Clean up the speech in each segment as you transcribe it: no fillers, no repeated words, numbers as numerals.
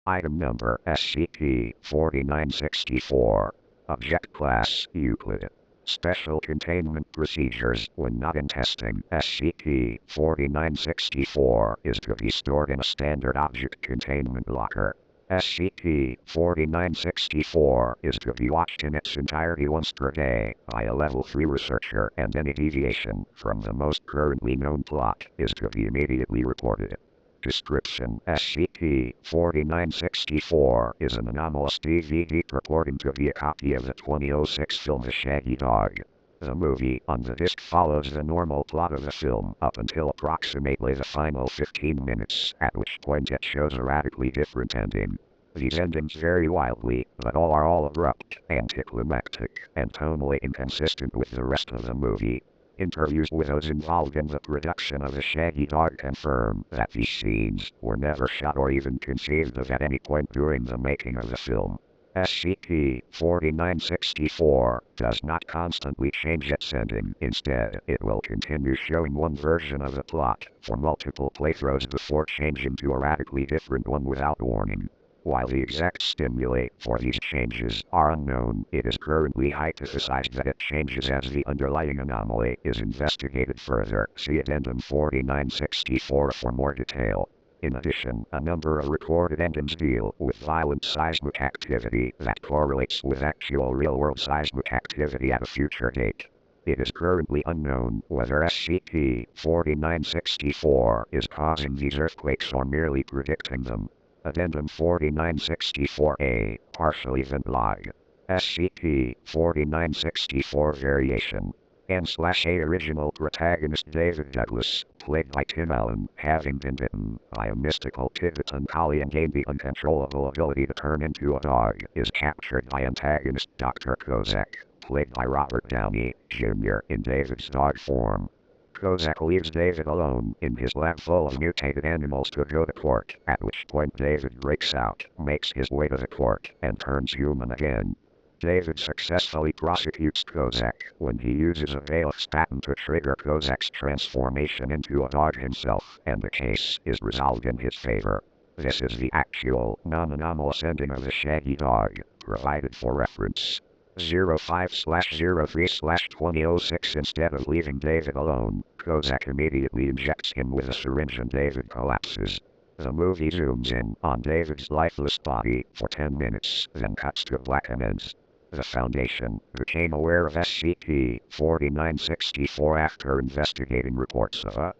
Item number SCP-4964. Object Class Euclid. Special Containment Procedures when not in testing. SCP-4964 is to be stored in a standard object containment locker. SCP-4964 is to be watched in its entirety once per day by a Level 3 researcher, and any deviation from the most currently known plot is to be immediately reported. Description: SCP-4964 is an anomalous DVD purporting to be a copy of the 2006 film The Shaggy Dog. The movie on the disc follows the normal plot of the film up until approximately the final 15 minutes, at which point it shows a radically different ending. These endings vary wildly, but all are abrupt, anticlimactic, and tonally inconsistent with the rest of the movie. Interviews with those involved in the production of The Shaggy Dog confirm that these scenes were never shot or even conceived of at any point during the making of the film. SCP-4964 does not constantly change its ending. Instead, it will continue showing one version of the plot for multiple playthroughs before changing to a radically different one without warning. While the exact stimuli for these changes are unknown, it is currently hypothesized that it changes as the underlying anomaly is investigated further. See Addendum 4964 for more detail. In addition, a number of recorded endings deal with violent seismic activity that correlates with actual real-world seismic activity at a future date. It is currently unknown whether SCP-4964 is causing these earthquakes or merely predicting them. Addendum 4964-A, Partial Event Log. SCP-4964 Variation. N/A original protagonist David Douglas, played by Tim Allen, having been bitten by a mystical Tibetan collie and gained the uncontrollable ability to turn into a dog, is captured by antagonist Dr. Kozak, played by Robert Downey, Jr. in David's dog form. Kozak leaves David alone in his lab full of mutated animals to go to court, at which point David breaks out, makes his way to the court, and turns human again. David successfully prosecutes Kozak when he uses a Valix patent to trigger Kozak's transformation into a dog himself, and the case is resolved in his favor. This is the actual, non-anomalous ending of The Shaggy Dog, provided for reference. 05/03/2006. Instead of leaving David alone, Kozak immediately injects him with a syringe and David collapses. The movie zooms in on David's lifeless body for 10 minutes, then cuts to black and ends. The Foundation became aware of SCP-4964 after investigating reports of a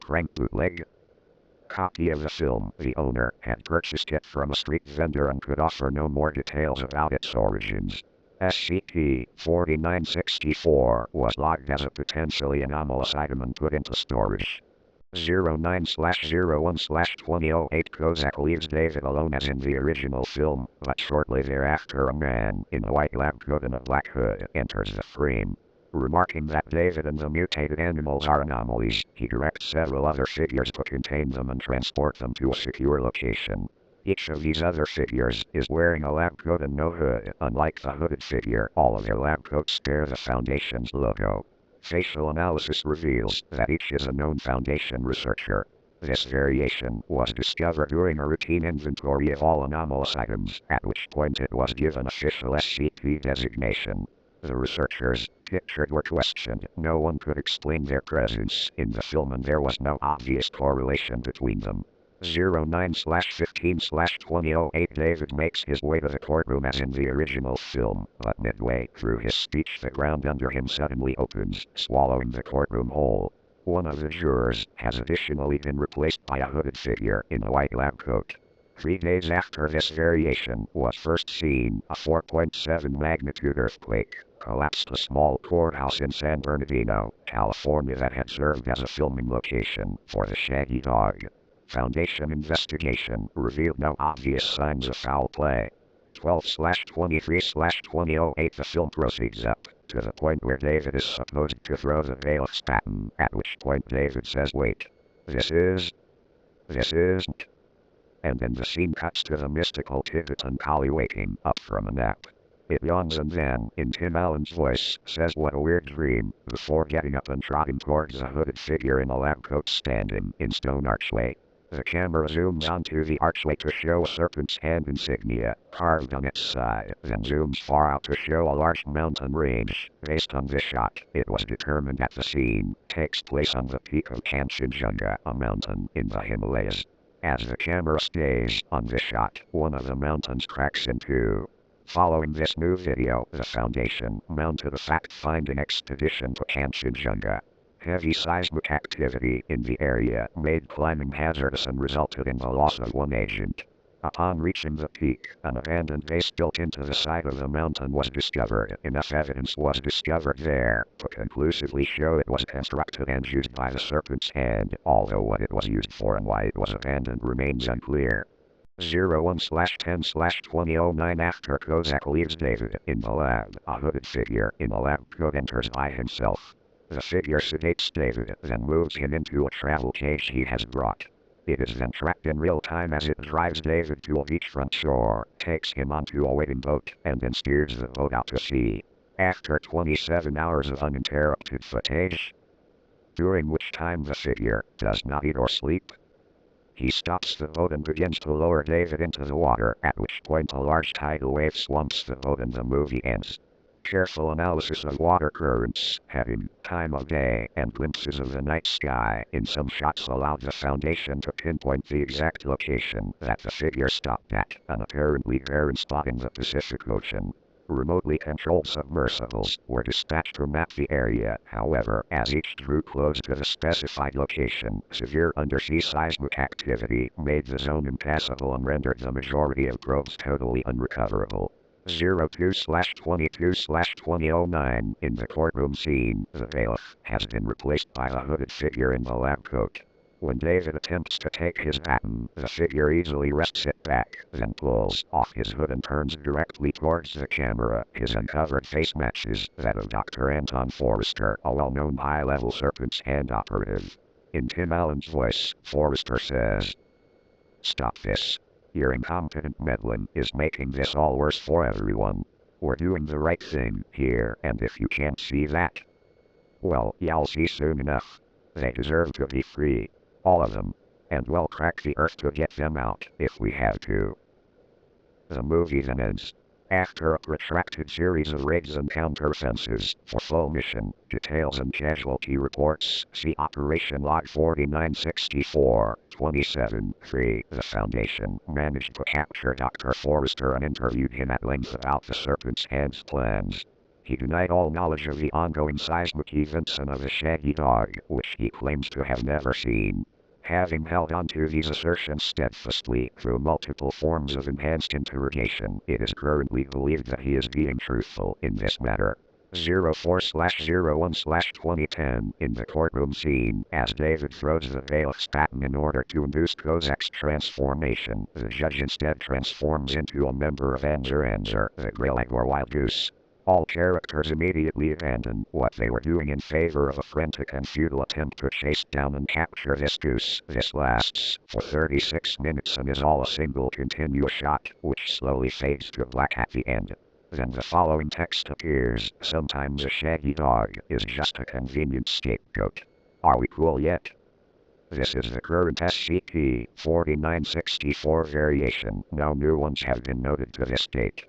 prank bootleg copy of the film. The owner had purchased it from a street vendor and could offer no more details about its origins. SCP-4964 was logged as a potentially anomalous item and put into storage. 09/01/2008. Kozak leaves David alone as in the original film, but shortly thereafter a man in a white lab coat and a black hood enters the frame. Remarking that David and the mutated animals are anomalies, he directs several other figures to contain them and transport them to a secure location. Each of these other figures is wearing a lab coat and no hood. Unlike the hooded figure, all of their lab coats bear the Foundation's logo. Facial analysis reveals that each is a known Foundation researcher. This variation was discovered during a routine inventory of all anomalous items, at which point it was given official SCP designation. The researchers pictured were questioned. No one could explain their presence in the film, and there was no obvious correlation between them. 09/15/2008. David makes his way to the courtroom as in the original film, but midway through his speech the ground under him suddenly opens, swallowing the courtroom whole. One of the jurors has additionally been replaced by a hooded figure in a white lab coat. 3 days after this variation was first seen, a 4.7 magnitude earthquake collapsed a small courthouse in San Bernardino, California that had served as a filming location for The Shaggy Dog. Foundation investigation revealed no obvious signs of foul play. 12/23/2008. The film proceeds up to the point where David is supposed to throw the Valix patent, at which point David says, "Wait. This isn't." And then the scene cuts to the mystical Tibetan collie waking up from a nap. It yawns and then, in Tim Allen's voice, says, "What a weird dream," before getting up and trotting towards a hooded figure in a lab coat standing in stone archway. The camera zooms onto the archway to show a serpent's hand insignia carved on its side, then zooms far out to show a large mountain range. Based on this shot, it was determined that the scene takes place on the peak of Kanchenjunga, a mountain in the Himalayas. As the camera stays on this shot, one of the mountains cracks in two. Following this new video, the Foundation mounted a fact-finding expedition to Kanchenjunga. Heavy seismic activity in the area made climbing hazardous and resulted in the loss of one agent. Upon reaching the peak, an abandoned base built into the side of the mountain was discovered. Enough evidence was discovered there to conclusively show it was constructed and used by the Serpent's Hand, although what it was used for and why it was abandoned remains unclear. 01/10/2009 After Kozak leaves David in the lab, a hooded figure in a lab coat enters by himself. The figure sedates David, then moves him into a travel cage he has brought. It is then tracked in real time as it drives David to a beachfront shore, takes him onto a waiting boat, and then steers the boat out to sea. After 27 hours of uninterrupted footage, during which time the figure does not eat or sleep, he stops the boat and begins to lower David into the water, at which point a large tidal wave swamps the boat and the movie ends. Careful analysis of water currents, heading, time of day, and glimpses of the night sky in some shots allowed the Foundation to pinpoint the exact location that the figure stopped at, an apparently barren spot in the Pacific Ocean. Remotely controlled submersibles were dispatched to map the area. However, as each drew close to the specified location, severe undersea seismic activity made the zone impassable and rendered the majority of probes totally unrecoverable. 02/22/2009 In the courtroom scene, the bailiff has been replaced by a hooded figure in the lab coat. When David attempts to take his baton, the figure easily wrests it back, then pulls off his hood and turns directly towards the camera. His uncovered face matches that of Dr. Anton Forrester, a well-known high-level Serpent's Hand operative. In Tim Allen's voice, Forrester says, "Stop this. Your incompetent meddling is making this all worse for everyone. We're doing the right thing here, and if you can't see that, well, you'll see soon enough. They deserve to be free. All of them. And we'll crack the earth to get them out, if we have to." The movie then ends. After a protracted series of raids and counteroffensives, for full mission details and casualty reports, see Operation Log 4964, 27-3. The Foundation managed to capture Dr. Forrester and interviewed him at length about the Serpent's Hand's plans. He denied all knowledge of the ongoing seismic events and of the shaggy dog, which he claims to have never seen. Having held on to these assertions steadfastly through multiple forms of enhanced interrogation, it is currently believed that he is being truthful in this matter. 04/01/2010 In the courtroom scene, as David throws the bailiff's baton in order to induce Kozak's transformation, the judge instead transforms into a member of Anzur Anzur, the Greylag or Wild Goose. All characters immediately abandon what they were doing in favor of a frantic and futile attempt to chase down and capture this goose. This lasts for 36 minutes and is all a single continuous shot, which slowly fades to black at the end. Then the following text appears: "Sometimes a shaggy dog is just a convenient scapegoat. Are we cool yet?" This is the current SCP-4964 variation. No new ones have been noted to this date.